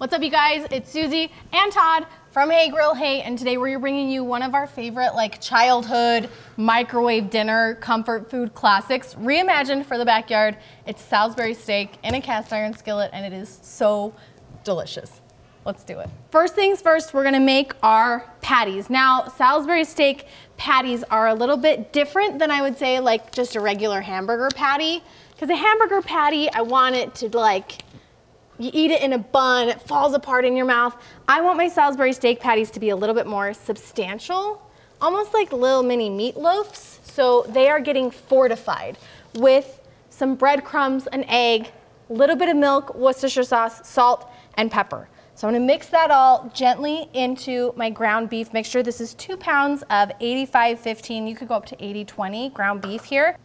What's up, you guys? It's Susie and Todd from Hey Grill Hey, and today we're bringing you one of our favorite childhood microwave dinner comfort food classics, reimagined for the backyard. It's Salisbury steak in a cast iron skillet, and it is so delicious. Let's do it. First things first, we're gonna make our patties. Now, Salisbury steak patties are a little bit different than I would say just a regular hamburger patty, because a hamburger patty, I want it to you eat it in a bun, it falls apart in your mouth. I want my Salisbury steak patties to be a little bit more substantial, almost like little mini meatloafs. So they are getting fortified with some breadcrumbs, an egg, a little bit of milk, Worcestershire sauce, salt, and pepper. So I'm gonna mix that all gently into my ground beef mixture. This is 2 pounds of 85/15. You could go up to 80/20 ground beef here.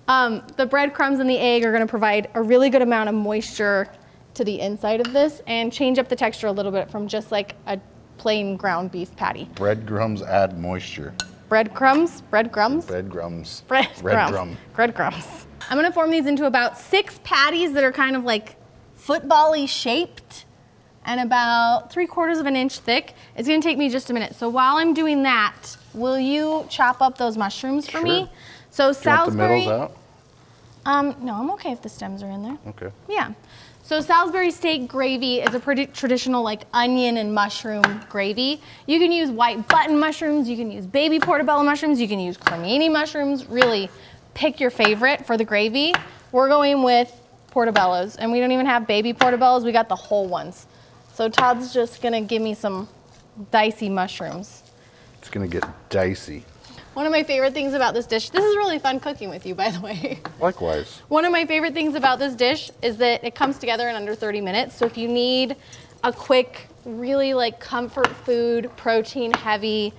The breadcrumbs and the egg are gonna provide a really good amount of moisture to the inside of this and change up the texture a little bit from just like a plain ground beef patty. Breadcrumbs add moisture. Breadcrumbs? Breadcrumbs? Breadcrumbs. Breadcrumbs. Breadcrumbs. I'm gonna form these into about 6 patties that are kind of like football-y shaped and about 3/4 of an inch thick. It's gonna take me just a minute. So while I'm doing that, will you chop up those mushrooms for me? So Salisbury. Do you want the middles out? No, I'm okay if the stems are in there. Okay. Yeah. So Salisbury steak gravy is a pretty traditional onion and mushroom gravy. You can use white button mushrooms, you can use baby portobello mushrooms, you can use cremini mushrooms. Really pick your favorite for the gravy. We're going with portobellos, and we don't even have baby portobellos, we got the whole ones. So Todd's just gonna give me some dicey mushrooms. It's gonna get dicey. One of my favorite things about this dish, this is really fun cooking with you, by the way. Likewise. One of my favorite things about this dish is that it comes together in under 30 minutes. So if you need a quick, really comfort food, protein heavy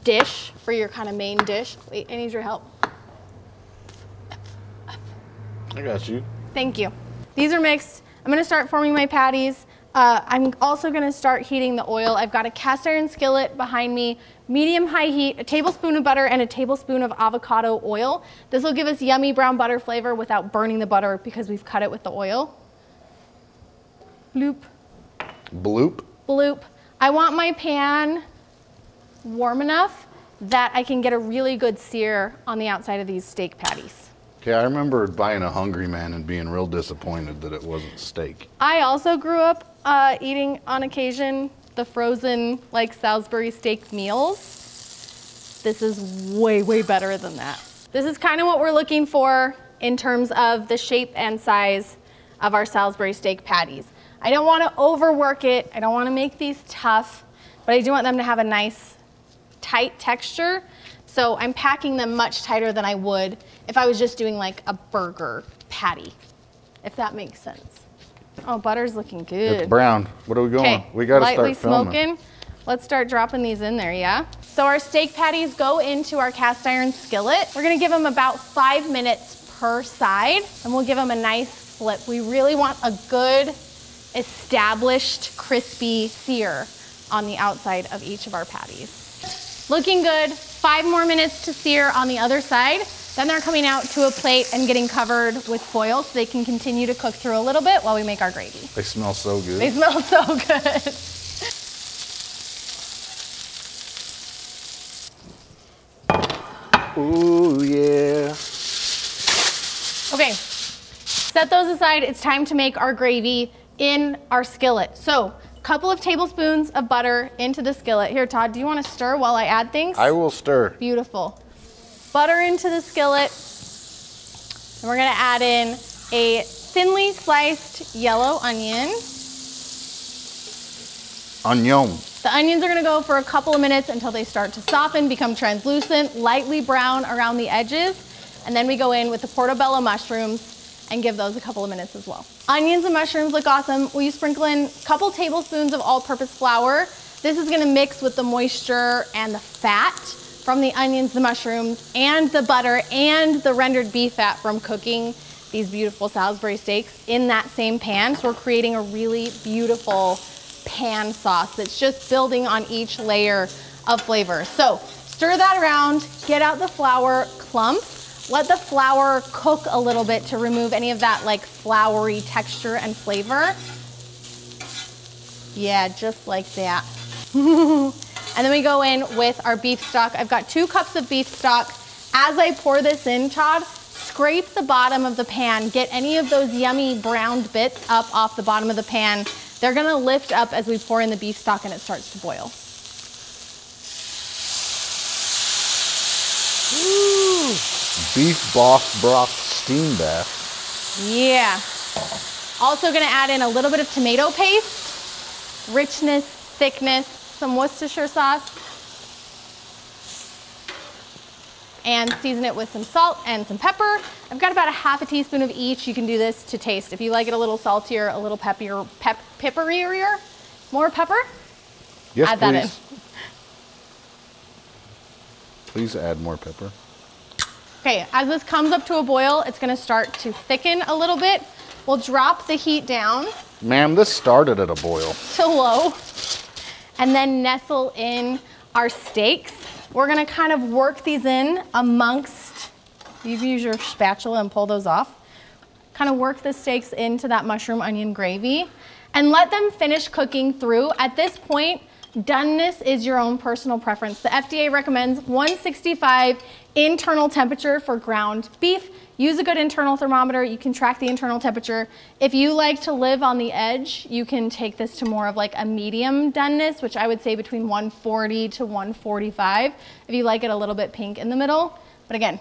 dish for your kind of main dish. Wait, I need your help. I got you. Thank you. These are mixed. I'm gonna start forming my patties. I'm also gonna start heating the oil. I've got a cast iron skillet behind me, medium-high heat, a tablespoon of butter, and a tablespoon of avocado oil. This will give us yummy brown butter flavor without burning the butter because we've cut it with the oil. Bloop. Bloop? Bloop. I want my pan warm enough that I can get a really good sear on the outside of these steak patties. Okay, I remember buying a Hungry Man and being real disappointed that it wasn't steak. I also grew up eating on occasion the frozen Salisbury steak meals. This is way, way better than that. This is kind of what we're looking for in terms of the shape and size of our Salisbury steak patties. I don't want to overwork it. I don't want to make these tough, but I do want them to have a nice tight texture. So I'm packing them much tighter than I would if I was just doing a burger patty, if that makes sense. Oh, butter's looking good. It's brown. What are we going? We got to start lightly filming. smoking. Let's start dropping these in there, yeah? So our steak patties go into our cast iron skillet. We're gonna give them about 5 minutes per side, and we'll give them a nice flip. We really want a good, established, crispy sear on the outside of each of our patties. Looking good. 5 more minutes to sear on the other side. Then they're coming out to a plate and getting covered with foil so they can continue to cook through a little bit while we make our gravy. They smell so good. They smell so good. Ooh, yeah. Okay, set those aside. It's time to make our gravy in our skillet. So, couple of tablespoons of butter into the skillet. Here, Todd, do you want to stir while I add things? I will stir. Beautiful. Butter into the skillet. And we're gonna add in a thinly sliced yellow onion. Onion. The onions are gonna go for a couple of minutes until they start to soften, become translucent, lightly brown around the edges. And then we go in with the portobello mushrooms and give those a couple of minutes as well. Onions and mushrooms look awesome. Will you sprinkle in a couple tablespoons of all-purpose flour? This is gonna mix with the moisture and the fat from the onions, the mushrooms, and the butter, and the rendered beef fat from cooking these beautiful Salisbury steaks in that same pan. So we're creating a really beautiful pan sauce that's just building on each layer of flavor. So stir that around, get out the flour clumps, let the flour cook a little bit to remove any of that floury texture and flavor. Yeah, just like that. And then we go in with our beef stock. I've got 2 cups of beef stock. As I pour this in, Todd, scrape the bottom of the pan. Get any of those yummy browned bits up off the bottom of the pan. They're gonna lift up as we pour in the beef stock and it starts to boil. Ooh, beef broth steam bath. Yeah. Also gonna add in a little bit of tomato paste, richness, thickness, some Worcestershire sauce, and season it with some salt and some pepper. I've got about a half a teaspoon of each. You can do this to taste. If you like it a little saltier, a little pepperier, more pepper, Yes, add please. that in. Please add more pepper. Okay, as this comes up to a boil, it's gonna start to thicken a little bit. We'll drop the heat down Ma'am, this started at a boil. to low, and then nestle in our steaks. We're gonna kind of work these in amongst, you can use your spatula and pull those off. Kind of work the steaks into that mushroom onion gravy and let them finish cooking through. At this point, doneness is your own personal preference. The FDA recommends 165 internal temperature for ground beef. Use a good internal thermometer. You can track the internal temperature. If you like to live on the edge, you can take this to more of like a medium doneness, which I would say between 140 to 145, if you like it a little bit pink in the middle. But again,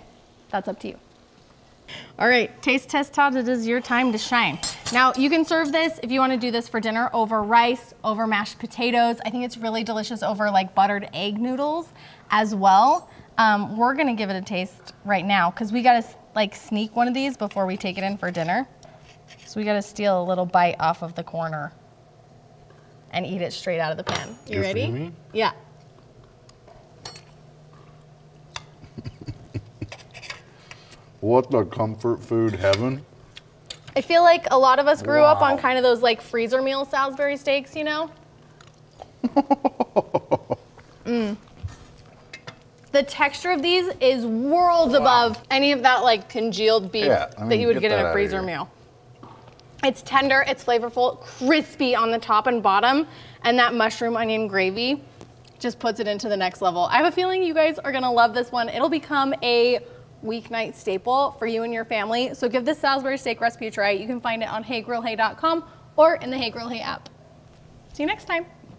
that's up to you. All right, taste test, Todd, it is your time to shine. Now, you can serve this if you want to do this for dinner over rice, over mashed potatoes. I think it's really delicious over like buttered egg noodles as well. We're gonna give it a taste right now because we gotta like sneak one of these before we take it in for dinner. So we gotta steal a little bite off of the corner and eat it straight out of the pan. You ready? Me? Yeah. What the comfort food heaven? I feel like a lot of us grew up on kind of those like freezer meal Salisbury steaks, you know? The texture of these is worlds above any of that like congealed beef that you would get in a freezer meal. It's tender, it's flavorful, crispy on the top and bottom, and that mushroom onion gravy just puts it into the next level. I have a feeling you guys are gonna love this one. It'll become a weeknight staple for you and your family. So give this Salisbury steak recipe a try. You can find it on heygrillhey.com or in the Hey Grill Hey app. See you next time.